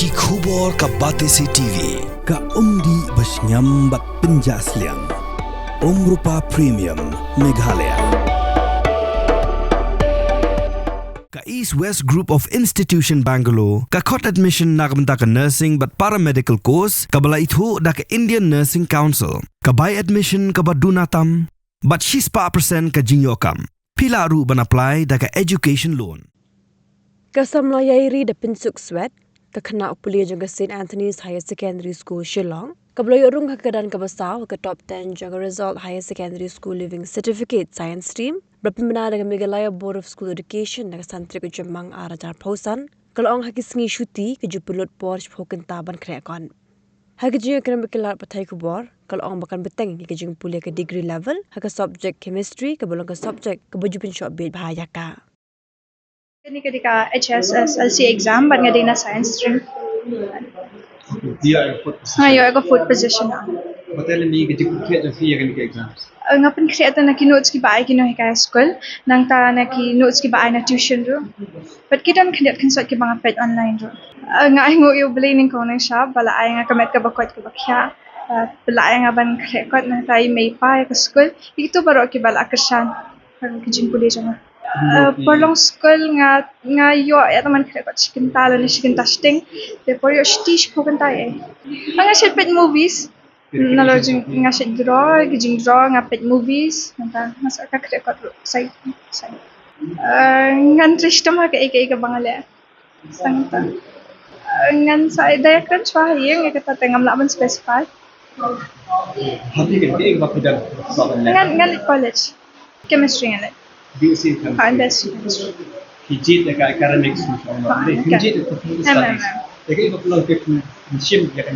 Ki khubor ka Batesi TV. Ka umdi basnyam bat penjaslian. Rupa Premium Meghalaya. Ka East West Group of Institution Bangalore. Ka khot admission nagamta ka nursing but paramedical course. Ka bala ithu da ka Indian Nursing Council. Ka buy admission ka badunatam. But she's pa percent ka jinyokam. Pila ru ban apply da ka education loan. Kasamla Ïairi Dapynsuk Swett, kakana upulia juga St. Anthony's Higher Secondary School Shillong. Kabloy urung hakadan kabasaw ka top 10 juga result Higher Secondary School Living Certificate Science Stream. Berpimana dengan Meghalaya Board of School Education dengan santri ke Jemang Arajar Pausan. Kalau ang hakisingi syuti ke jupulot Porsche Hoken Taban Kreakon. Hakijing kena berkelar patai kubor. Kalau ang bakan beteng hakijing pulia ke degree level. Haka subject chemistry ke belong ke subject ke baju Pynshoh Biej bahaya ka. Ini ketika HSLC exam ban ngadi na science stream. Dia food. Ngayon ako food position na. Betul ni kita create fee kan ke exam. Ngapan create na ki notes ki baay ki no hikaya school nang ta na ki notes ki baay na tuition ro. But kita create kan sort ki mga pet online ro. Nga ay ngo yo beli ning ko nang shop bala ay nga kamet ka bakot ka bakya. Bala ay nga ban create na tay may pa ka school. Ito baro ki bala akasan. Pag kijing college na. Perlong school nga yo ya teman kaya chicken talo ni chicken testing therefore yo stish pokan tayo nga shit pet movies nalojing nga shit draw nga pet movies nga mas ka kaya side ngan tristom ha kay bangale sangta ngan sa diagram chwa yang kata tengam laban specify Hati kan ke ba pidan ngan college chemistry ngan BC kan. Chemistry. Hijit dekat academics macam ni. Hijit itu studies. Jadi ibu pulang ke sim ya kan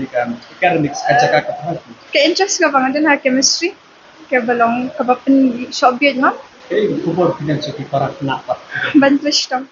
academics kacak apa. Ke interest ka bang dan ha chemistry? Ke balong ka bapen Sobjek ma? Ibu kubur pidan seperti para nak. Ban tristom.